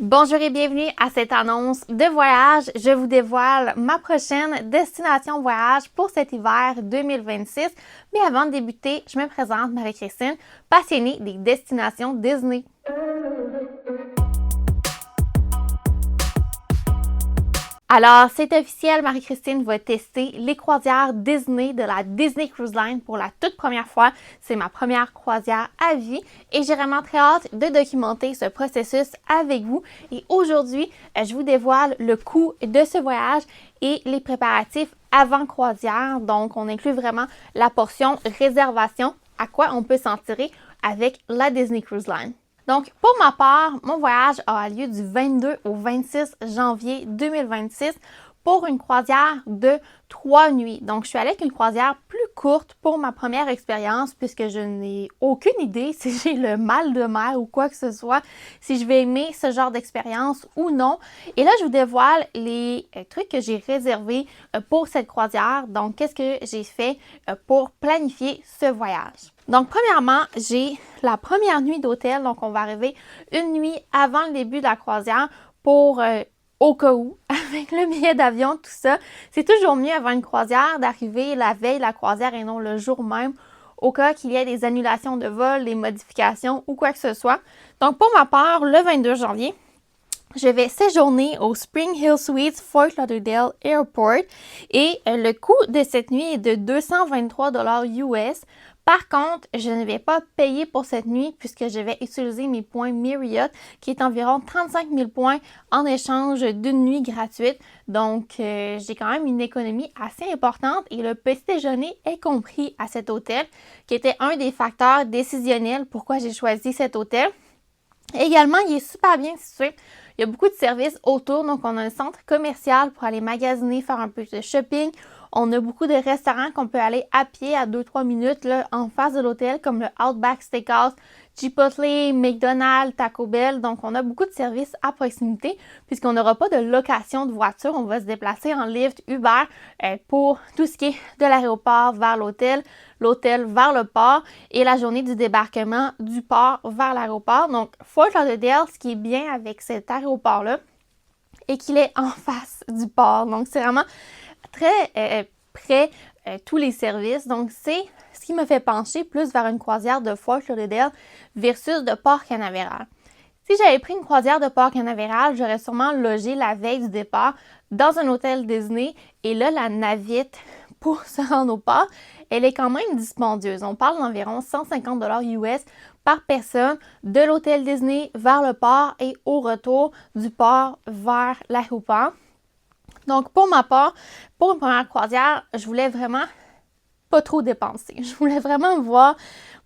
Bonjour et bienvenue à cette annonce de voyage. Je vous dévoile ma prochaine destination voyage pour cet hiver 2026. Mais avant de débuter, je me présente Marie-Christine, passionnée des destinations Disney. Alors, c'est officiel, Marie-Christine va tester les croisières Disney de la Disney Cruise Line pour la toute première fois. C'est ma première croisière à vie et j'ai vraiment très hâte de documenter ce processus avec vous. Et aujourd'hui, je vous dévoile le coût de ce voyage et les préparatifs avant croisière. Donc, on inclut vraiment la portion réservation, à quoi on peut s'en tirer avec la Disney Cruise Line. Donc, pour ma part, mon voyage a lieu du 22 au 26 janvier 2026 pour une croisière de 3 nuits. Donc, je suis allée avec une croisière plus courte pour ma première expérience puisque je n'ai aucune idée si j'ai le mal de mer ou quoi que ce soit, si je vais aimer ce genre d'expérience ou non. Et là, je vous dévoile les trucs que j'ai réservés pour cette croisière. Donc, qu'est-ce que j'ai fait pour planifier ce voyage? Donc, premièrement, j'ai la première nuit d'hôtel. Donc, on va arriver une nuit avant le début de la croisière pour au cas où, avec le billet d'avion, tout ça. C'est toujours mieux avant une croisière d'arriver la veille de la croisière et non le jour même, au cas qu'il y ait des annulations de vol, des modifications ou quoi que ce soit. Donc, pour ma part, le 22 janvier, je vais séjourner au Spring Hill Suites Fort Lauderdale Airport et le coût de cette nuit est de 223 US. Par contre, je ne vais pas payer pour cette nuit puisque je vais utiliser mes points Marriott qui est environ 35 000 points en échange d'une nuit gratuite. Donc, j'ai quand même une économie assez importante et le petit déjeuner est compris à cet hôtel qui était un des facteurs décisionnels pourquoi j'ai choisi cet hôtel. Également, il est super bien situé. Il y a beaucoup de services autour, donc on a un centre commercial pour aller magasiner, faire un peu de shopping. On a beaucoup de restaurants qu'on peut aller à pied à 2-3 minutes là, en face de l'hôtel, comme le Outback Steakhouse, Chipotle, McDonald's, Taco Bell. Donc, on a beaucoup de services à proximité puisqu'on n'aura pas de location de voiture. On va se déplacer en Lyft, Uber pour tout ce qui est de l'aéroport vers l'hôtel, l'hôtel vers le port et la journée du débarquement du port vers l'aéroport. Donc, Fort Lauderdale, ce qui est bien avec cet aéroport-là, est qu'il est en face du port. Donc, c'est vraiment très près tous les services. Donc, c'est ce qui me fait pencher plus vers une croisière de Fort Lauderdale versus de Port Canaveral. Si j'avais pris une croisière de Port Canaveral, j'aurais sûrement logé la veille du départ dans un hôtel Disney et là, la navette pour se rendre au port, elle est quand même dispendieuse. On parle d'environ 150 US par personne de l'hôtel Disney vers le port et au retour du port vers l'aéroport. Donc, pour ma part, pour une première croisière, je voulais vraiment pas trop dépenser. Je voulais vraiment voir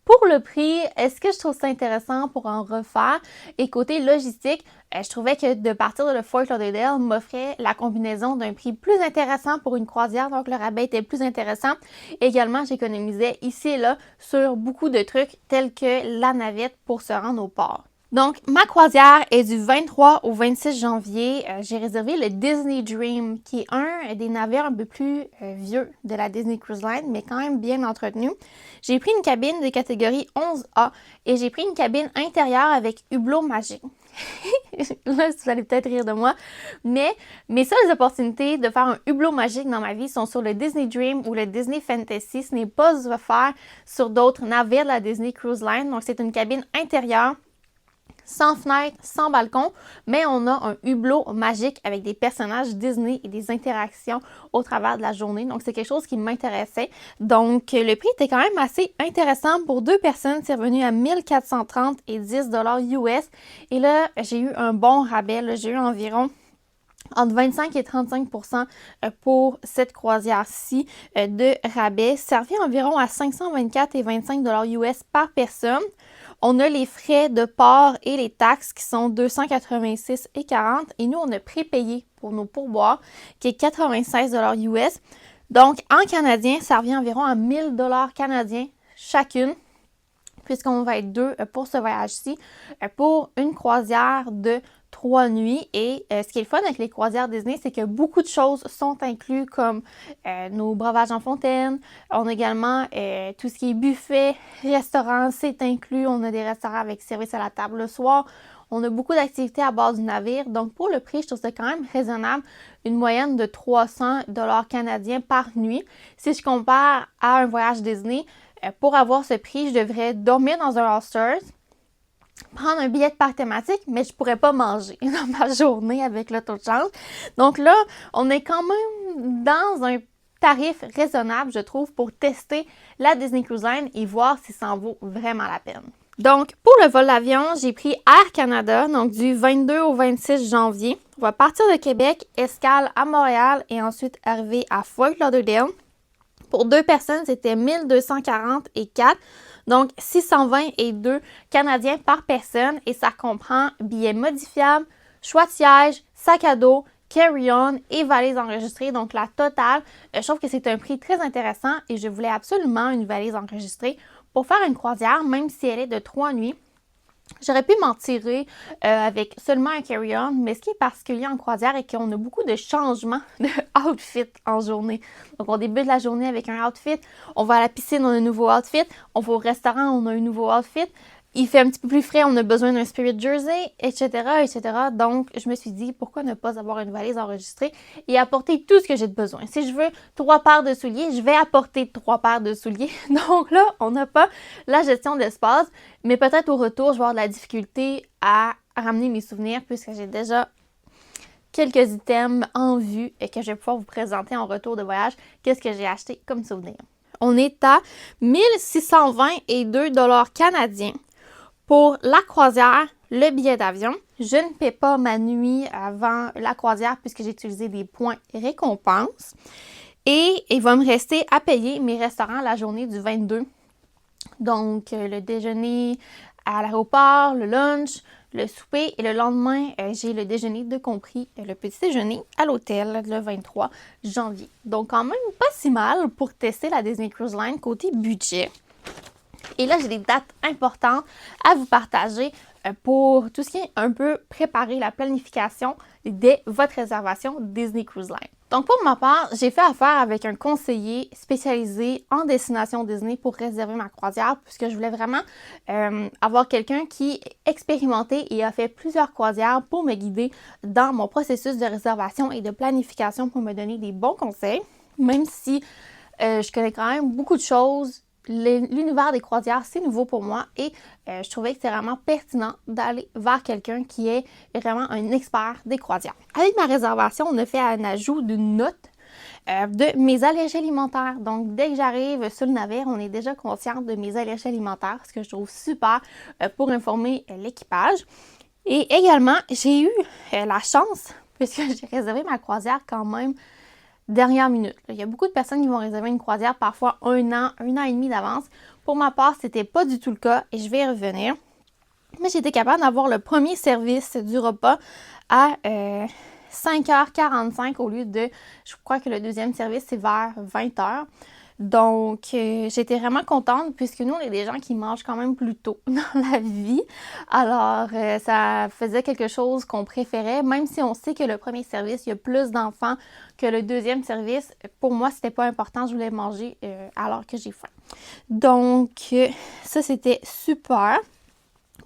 pour le prix, est-ce que je trouve ça intéressant pour en refaire? Et côté logistique, je trouvais que de partir de le Fort Lauderdale m'offrait la combinaison d'un prix plus intéressant pour une croisière, donc le rabais était plus intéressant. Également, j'économisais ici et là sur beaucoup de trucs tels que la navette pour se rendre au port. Donc, ma croisière est du 23 au 26 janvier. J'ai réservé le Disney Dream, qui est un des navires un peu plus vieux de la Disney Cruise Line, mais quand même bien entretenu. J'ai pris une cabine de catégorie 11A et j'ai pris une cabine intérieure avec hublot magique. Là, vous allez peut-être rire de moi, mais mes seules opportunités de faire un hublot magique dans ma vie sont sur le Disney Dream ou le Disney Fantasy. Ce n'est pas offert sur d'autres navires de la Disney Cruise Line. Donc, c'est une cabine intérieure sans fenêtre, sans balcon, mais on a un hublot magique avec des personnages Disney et des interactions au travers de la journée. Donc, c'est quelque chose qui m'intéressait. Donc, le prix était quand même assez intéressant. Pour deux personnes, c'est revenu à 1430 et 10 US. Et là, j'ai eu un bon rabais. J'ai eu environ entre 25 et 35 pour cette croisière-ci de rabais. Ça revient environ à 524 et 25 US par personne. On a les frais de port et les taxes qui sont 286 et 40 et nous, on a prépayé pour nos pourboires qui est 96 US. Donc, en canadien, ça revient environ à 1000 canadiens chacune puisqu'on va être deux pour ce voyage-ci pour une croisière de 3 nuits. Et ce qui est le fun avec les croisières Disney, c'est que beaucoup de choses sont incluses comme nos breuvages en fontaine. On a également tout ce qui est buffet, restaurant, c'est inclus. On a des restaurants avec service à la table le soir. On a beaucoup d'activités à bord du navire. Donc, pour le prix, je trouve ça quand même raisonnable. Une moyenne de 300 $ canadiens par nuit. Si je compare à un voyage Disney, pour avoir ce prix, je devrais dormir dans un hostel, prendre un billet de parc thématique, mais je pourrais pas manger dans ma journée avec le taux de change. Donc là, on est quand même dans un tarif raisonnable, je trouve, pour tester la Disney Cruise Line et voir si ça en vaut vraiment la peine. Donc, pour le vol d'avion, j'ai pris Air Canada, donc du 22 au 26 janvier. On va partir de Québec, escale à Montréal et ensuite arriver à Fort Lauderdale. Pour 2 personnes, c'était 1240 et 4, donc 620 et 2 Canadiens par personne et ça comprend billets modifiables, choix de siège, sac à dos, carry-on et valise enregistrée. Donc la totale, je trouve que c'est un prix très intéressant et je voulais absolument une valise enregistrée pour faire une croisière, même si elle est de 3 nuits. J'aurais pu m'en tirer avec seulement un carry-on, mais ce qui est particulier en croisière est qu'on a beaucoup de changements de outfit en journée. Donc, on débute la journée avec un outfit, on va à la piscine, on a un nouveau outfit, on va au restaurant, on a un nouveau outfit. Il fait un petit peu plus frais, on a besoin d'un Spirit Jersey, etc., etc. Donc, je me suis dit, pourquoi ne pas avoir une valise enregistrée et apporter tout ce que j'ai de besoin. Si je veux 3 paires de souliers, je vais apporter 3 paires de souliers. Donc là, on n'a pas la gestion d'espace, mais peut-être au retour, je vais avoir de la difficulté à ramener mes souvenirs puisque j'ai déjà quelques items en vue et que je vais pouvoir vous présenter en retour de voyage qu'est-ce que j'ai acheté comme souvenir. On est à 1622 $ canadiens. Pour la croisière, le billet d'avion, je ne paie pas ma nuit avant la croisière puisque j'ai utilisé des points récompenses. Et il va me rester à payer mes restaurants la journée du 22. Donc, le déjeuner à l'aéroport, le lunch, le souper et le lendemain, j'ai le déjeuner de compris, le petit déjeuner à l'hôtel le 23 janvier. Donc, quand même pas si mal pour tester la Disney Cruise Line côté budget. Et là, j'ai des dates importantes à vous partager pour tout ce qui est un peu préparer la planification de votre réservation Disney Cruise Line. Donc, pour ma part, j'ai fait affaire avec un conseiller spécialisé en destination Disney pour réserver ma croisière puisque je voulais vraiment avoir quelqu'un qui est expérimenté et a fait plusieurs croisières pour me guider dans mon processus de réservation et de planification pour me donner des bons conseils, même si je connais quand même beaucoup de choses. L'univers des croisières, c'est nouveau pour moi et je trouvais que c'est vraiment pertinent d'aller vers quelqu'un qui est vraiment un expert des croisières. Avec ma réservation, on a fait un ajout d'une note de mes allergies alimentaires. Donc, dès que j'arrive sur le navire, on est déjà consciente de mes allergies alimentaires, ce que je trouve super pour informer l'équipage. Et également, j'ai eu la chance, puisque j'ai réservé ma croisière quand même dernière minute. Il y a beaucoup de personnes qui vont réserver une croisière parfois un an et demi d'avance. Pour ma part, c'était pas du tout le cas et je vais y revenir. Mais j'étais capable d'avoir le premier service du repas à 5h45 au lieu de, je crois que le deuxième service, c'est vers 20h. Donc, j'étais vraiment contente puisque nous, on est des gens qui mangent quand même plus tôt dans la vie. Alors, ça faisait quelque chose qu'on préférait, même si on sait que le premier service, il y a plus d'enfants que le deuxième service. Pour moi, c'était pas important, je voulais manger alors que j'ai faim. Donc, ça, c'était super.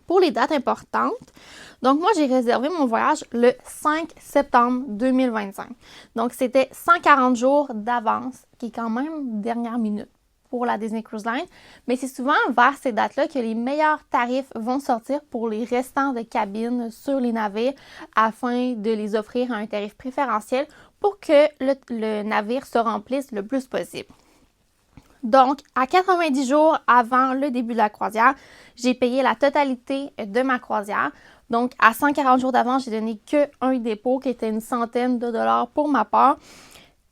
Pour les dates importantes, donc moi, j'ai réservé mon voyage le 5 septembre 2025. Donc, c'était 140 jours d'avance, qui est quand même dernière minute pour la Disney Cruise Line. Mais c'est souvent vers ces dates-là que les meilleurs tarifs vont sortir pour les restants de cabines sur les navires afin de les offrir à un tarif préférentiel pour que le navire se remplisse le plus possible. Donc, à 90 jours avant le début de la croisière, j'ai payé la totalité de ma croisière. Donc, à 140 jours d'avance, j'ai donné qu'un dépôt qui était une centaine de dollars pour ma part.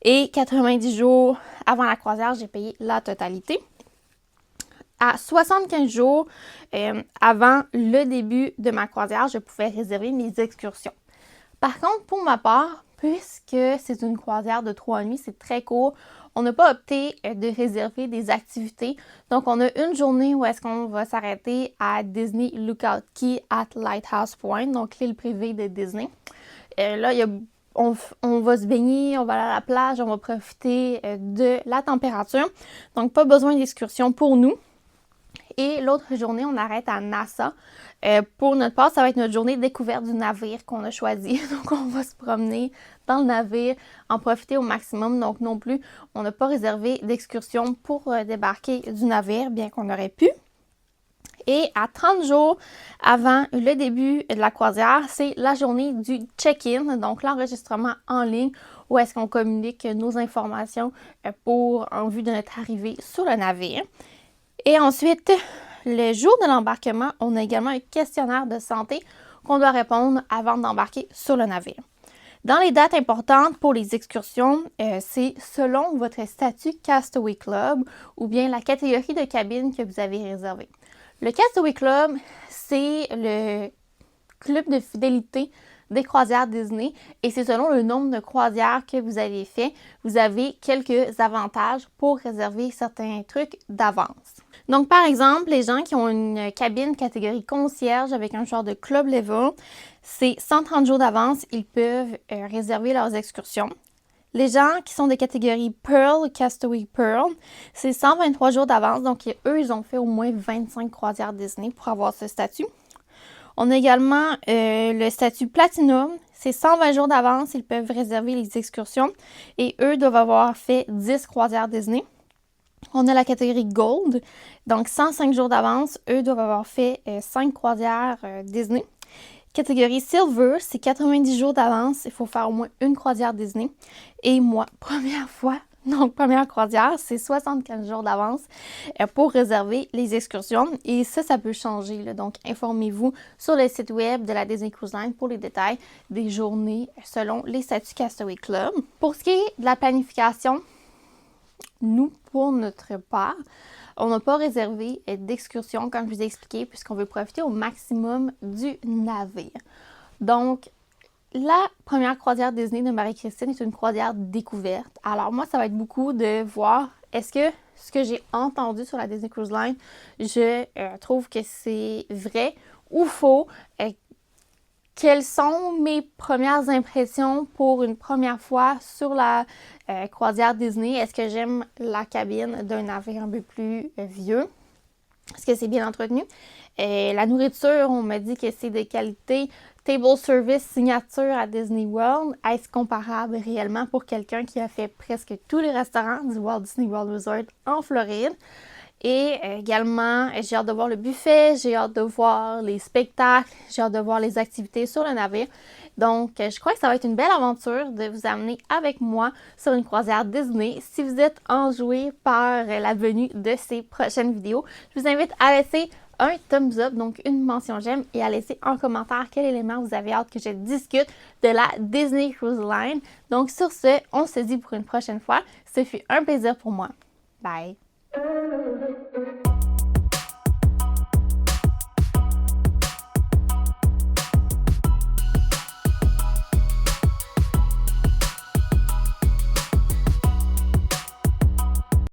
Et 90 jours avant la croisière, j'ai payé la totalité. À 75 jours avant le début de ma croisière, je pouvais réserver mes excursions. Par contre, pour ma part, puisque c'est une croisière de 3 nuits, c'est très court, on n'a pas opté de réserver des activités. Donc, on a une journée où est-ce qu'on va s'arrêter à Disney Lookout Key at Lighthouse Point, donc l'île privée de Disney. Là, on va se baigner, on va aller à la plage, on va profiter de la température. Donc, pas besoin d'excursion pour nous. Et l'autre journée, on arrête à Nassau. Pour notre part, ça va être notre journée de découverte du navire qu'on a choisi. Donc, on va se promener dans le navire, en profiter au maximum. Donc, non plus, on n'a pas réservé d'excursion pour débarquer du navire, bien qu'on aurait pu. Et à 30 jours avant le début de la croisière, c'est la journée du check-in, donc l'enregistrement en ligne, où est-ce qu'on communique nos informations en vue de notre arrivée sur le navire. Et ensuite, le jour de l'embarquement, on a également un questionnaire de santé qu'on doit répondre avant d'embarquer sur le navire. Dans les dates importantes pour les excursions, c'est selon votre statut Castaway Club ou bien la catégorie de cabine que vous avez réservée. Le Castaway Club, c'est le club de fidélité des croisières Disney et c'est selon le nombre de croisières que vous avez fait. Vous avez quelques avantages pour réserver certains trucs d'avance. Donc, par exemple, les gens qui ont une cabine catégorie concierge avec un genre de club level, c'est 130 jours d'avance, ils peuvent réserver leurs excursions. Les gens qui sont de catégorie Pearl, Castaway Pearl, c'est 123 jours d'avance. Donc, eux, ils ont fait au moins 25 croisières Disney pour avoir ce statut. On a également le statut Platinum. C'est 120 jours d'avance. Ils peuvent réserver les excursions. Et eux doivent avoir fait 10 croisières Disney. On a la catégorie Gold. Donc, 105 jours d'avance. Eux doivent avoir fait 5 croisières Disney. Catégorie Silver, c'est 90 jours d'avance. Il faut faire au moins une croisière Disney. Et moi, première croisière, c'est 75 jours d'avance pour réserver les excursions. Et ça peut changer. Là. Donc, informez-vous sur le site web de la Disney Cruise Line pour les détails des journées selon les statuts Castaway Club. Pour ce qui est de la planification, nous, pour notre part, on n'a pas réservé d'excursion, comme je vous ai expliqué, puisqu'on veut profiter au maximum du navire. Donc, la première croisière Disney de Marie-Christine est une croisière découverte. Alors moi, ça va être beaucoup de voir, est-ce que ce que j'ai entendu sur la Disney Cruise Line, je trouve que c'est vrai ou faux? Quelles sont mes premières impressions pour une première fois sur la croisière Disney? Est-ce que j'aime la cabine d'un navire un peu plus vieux? Est-ce que c'est bien entretenu? La nourriture, on m'a dit que c'est de qualité. Table service signature à Disney World. Est-ce comparable réellement pour quelqu'un qui a fait presque tous les restaurants du Walt Disney World Resort en Floride? Et également, j'ai hâte de voir le buffet, j'ai hâte de voir les spectacles, j'ai hâte de voir les activités sur le navire. Donc, je crois que ça va être une belle aventure de vous amener avec moi sur une croisière Disney. Si vous êtes enjoué par la venue de ces prochaines vidéos, je vous invite à laisser un thumbs up, donc une mention j'aime, et à laisser en commentaire quel élément vous avez hâte que je discute de la Disney Cruise Line. Donc, sur ce, on se dit pour une prochaine fois. Ce fut un plaisir pour moi. Bye!